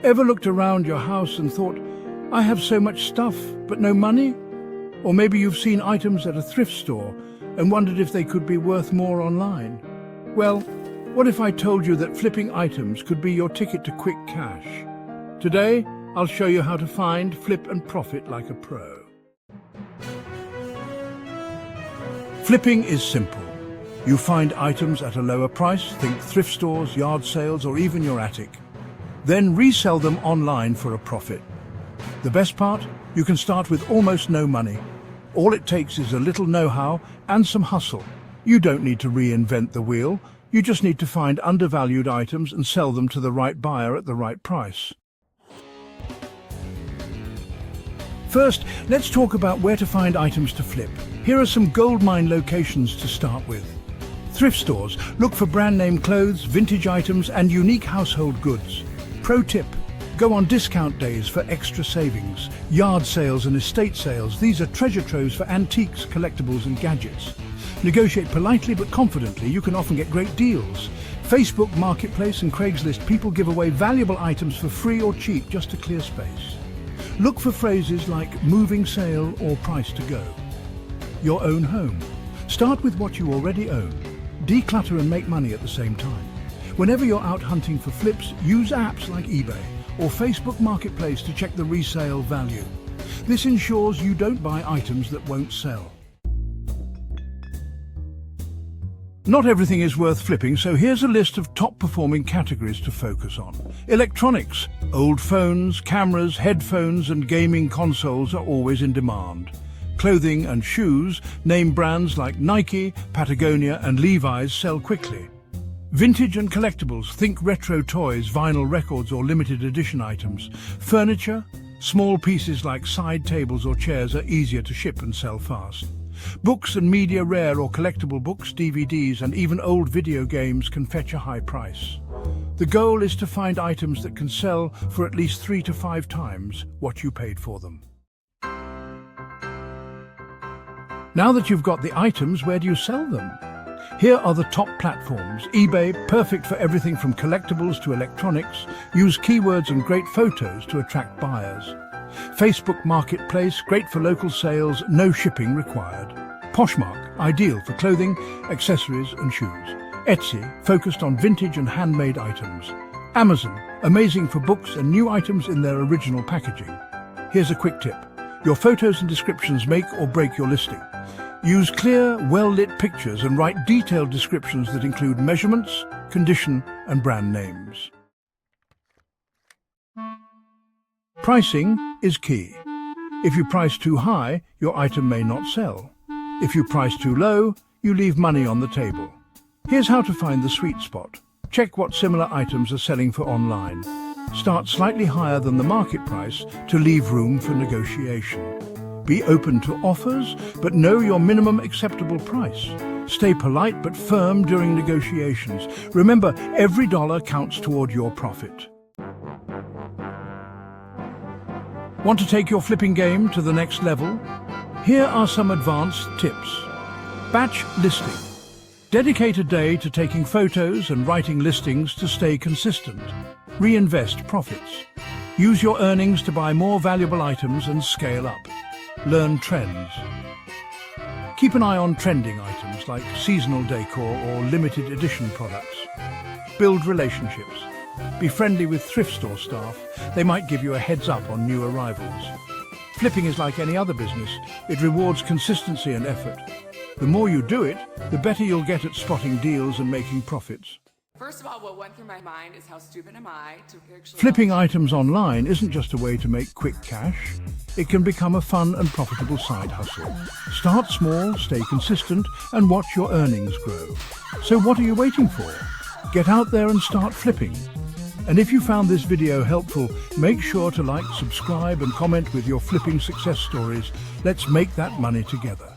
Ever looked around your house and thought, I have so much stuff, but no money? Or maybe you've seen items at a thrift store and wondered if they could be worth more online. Well, what if I told you that flipping items could be your ticket to quick cash? Today, I'll show you how to find, flip and profit like a pro. Flipping is simple. You find items at a lower price, think thrift stores, yard sales, or even your attic. Then resell them online for a profit. The best part? You can start with almost no money. All it takes is a little know-how and some hustle. You don't need to reinvent the wheel. You just need to find undervalued items and sell them to the right buyer at the right price. First, let's talk about where to find items to flip. Here are some goldmine locations to start with. Thrift stores. Look for brand name clothes, vintage items, and unique household goods. Pro tip: go on discount days for extra savings. Yard sales and estate sales. These are treasure troves for antiques, collectibles, and gadgets. Negotiate politely but confidently. You can often get great deals. Facebook Marketplace and Craigslist. People give away valuable items for free or cheap just to clear space. Look for phrases like moving sale or price to go. Your own home. Start with what you already own. Declutter and make money at the same time. Whenever you're out hunting for flips, use apps like eBay or Facebook Marketplace to check the resale value. This ensures you don't buy items that won't sell. Not everything is worth flipping, so here's a list of top-performing categories to focus on. Electronics. Old phones, cameras, headphones, and gaming consoles are always in demand. Clothing and shoes. Name brands like Nike, Patagonia, and Levi's sell quickly. Vintage and collectibles. Think retro toys, vinyl records, or limited edition items. Furniture. Small pieces like side tables or chairs are easier to ship and sell fast. Books and media. Rare or collectible books, DVDs, and even old video games can fetch a high price. The goal is to find items that can sell for at least 3 to 5 times what you paid for them. Now that you've got the items, where do you sell them? Here are the top platforms. eBay, perfect for everything from collectibles to electronics. Use keywords and great photos to attract buyers. Facebook Marketplace, great for local sales, no shipping required. Poshmark, ideal for clothing, accessories and shoes. Etsy, focused on vintage and handmade items. Amazon, amazing for books and new items in their original packaging. Here's a quick tip. Your photos and descriptions make or break your listing. Use clear, well-lit pictures and write detailed descriptions that include measurements, condition, and brand names. Pricing is key. If you price too high, your item may not sell. If you price too low, you leave money on the table. Here's how to find the sweet spot. Check what similar items are selling for online. Start slightly higher than the market price to leave room for negotiation. Be open to offers, but know your minimum acceptable price. Stay polite but firm during negotiations. Remember, every dollar counts toward your profit. Want to take your flipping game to the next level? Here are some advanced tips. Batch listing. Dedicate a day to taking photos and writing listings to stay consistent. Reinvest profits. Use your earnings to buy more valuable items and scale up. Learn trends. Keep an eye on trending items like seasonal decor or limited edition products. Build relationships. Be friendly with thrift store staff. They might give you a heads up on new arrivals. Flipping is like any other business. It rewards consistency and effort. The more you do it, the better you'll get at spotting deals and making profits. First of all, what went through my mind is how stupid am I to actually... Flipping items online isn't just a way to make quick cash. It can become a fun and profitable side hustle. Start small, stay consistent, and watch your earnings grow. So what are you waiting for? Get out there and start flipping. And if you found this video helpful, make sure to like, subscribe, and comment with your flipping success stories. Let's make that money together.